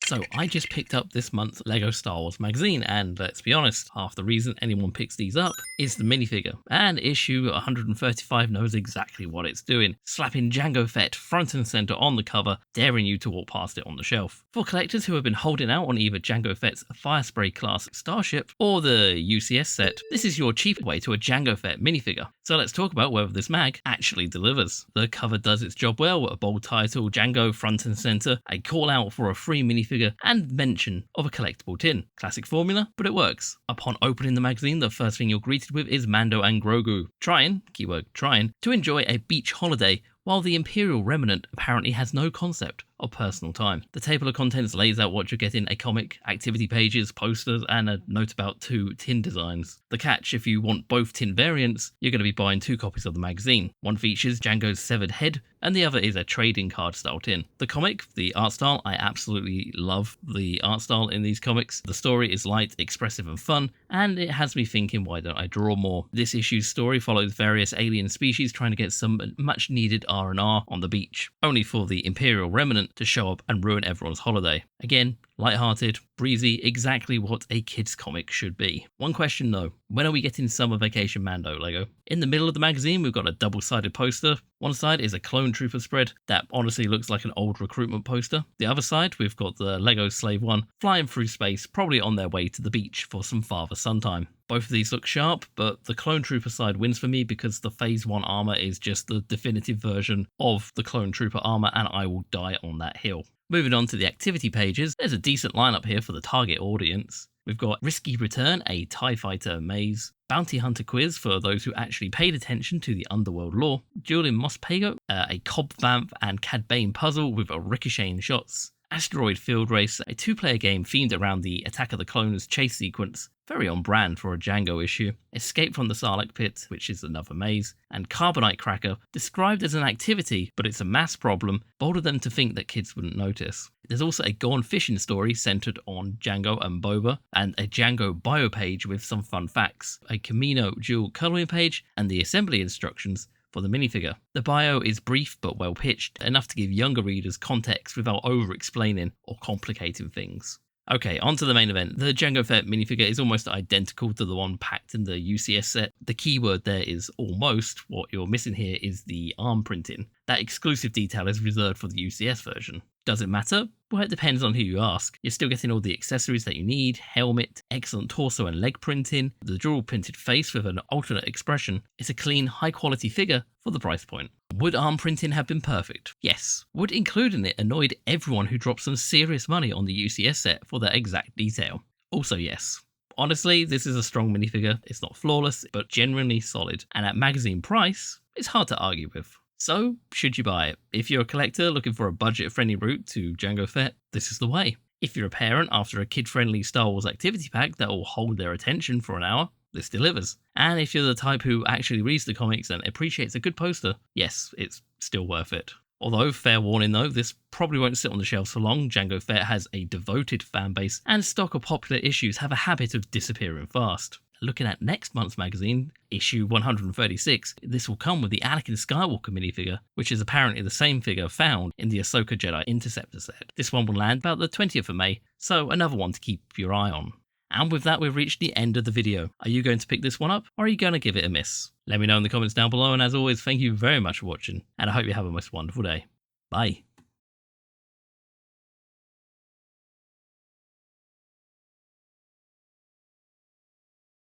So I just picked up this month's LEGO Star Wars magazine, and let's be honest, half the reason anyone picks these up is the minifigure. And issue 135 knows exactly what it's doing, slapping Jango Fett front and center on the cover, daring you to walk past it on the shelf. For collectors who have been holding out on either Jango Fett's Firespray class starship or the UCS set, this is your cheap way to a Jango Fett minifigure. So let's talk about whether this mag actually delivers. The cover does its job well with a bold title, Jango front and center, a call out for a free minifigure, and mention of a collectible tin. Classic formula, but it works. Upon opening the magazine, the first thing you're greeted with is Mando and Grogu, trying, keyword trying, to enjoy a beach holiday while the Imperial Remnant apparently has no concept of personal time. The table of contents lays out what you're getting: a comic, activity pages, posters, and a note about 2 tin designs. The catch: if you want both tin variants, you're going to be buying 2 copies of the magazine. One features Jango's severed head, and the other is a trading card style tin. The comic, the art style, I absolutely love the art style in these comics. The story is light, expressive, and fun, and it has me thinking, why don't I draw more? This issue's story follows various alien species trying to get some much needed R&R on the beach, only for the Imperial Remnant to show up and ruin everyone's holiday. Again, light-hearted, breezy, exactly what a kid's comic should be. One question though, when are we getting Summer Vacation Mando, LEGO? In the middle of the magazine, we've got a double-sided poster. One side is a clone trooper spread that honestly looks like an old recruitment poster. The other side, we've got the LEGO Slave One flying through space, probably on their way to the beach for some father son time. Both of these look sharp, but the clone trooper side wins for me because the Phase 1 armor is just the definitive version of the clone trooper armor, and I will die on that hill. Moving on to the activity pages, there's a decent lineup here for the target audience. We've got Risky Return, a TIE Fighter maze, Bounty Hunter quiz for those who actually paid attention to the underworld lore, Dueling Mospago, a Cobb Vanth and Cad Bane puzzle with a ricocheting shots, Asteroid Field Race, a 2-player game themed around the Attack of the Clones chase sequence, very on brand for a Jango issue, Escape from the Sarlacc Pit, which is another maze, and Carbonite Cracker, described as an activity, but it's a mass problem, bolder than to think that kids wouldn't notice. There's also a Gone Fishing story centered on Jango and Boba, and a Jango bio page with some fun facts, a Camino dual coloring page, and the assembly instructions for the minifigure. The bio is brief but well pitched, enough to give younger readers context without over-explaining or complicating things. Okay, on to the main event. The Jango Fett minifigure is almost identical to the one packed in the UCS set. The key word there is almost. What you're missing here is the arm printing. That exclusive detail is reserved for the UCS version. Does it matter? Well, it depends on who you ask. You're still getting all the accessories that you need: helmet, excellent torso and leg printing, the dual printed face with an alternate expression. It's a clean, high quality figure for the price point. Would arm printing have been perfect? Yes. Would including it annoyed everyone who dropped some serious money on the UCS set for that exact detail? Also yes. Honestly, this is a strong minifigure. It's not flawless, but genuinely solid. And at magazine price, it's hard to argue with. So, should you buy it? If you're a collector looking for a budget-friendly route to Jango Fett, this is the way. If you're a parent after a kid-friendly Star Wars activity pack that will hold their attention for an hour, this delivers. And if you're the type who actually reads the comics and appreciates a good poster, yes, it's still worth it. Although, fair warning though, this probably won't sit on the shelves for long. Jango Fett has a devoted fan base, and stock of popular issues have a habit of disappearing fast. Looking at next month's magazine, issue 136, this will come with the Anakin Skywalker minifigure, which is apparently the same figure found in the Ahsoka Jedi Interceptor set. This one will land about the 20th of May, so another one to keep your eye on. And with that, we've reached the end of the video. Are you going to pick this one up, or are you going to give it a miss? Let me know in the comments down below, and as always, thank you very much for watching, and I hope you have a most wonderful day. Bye.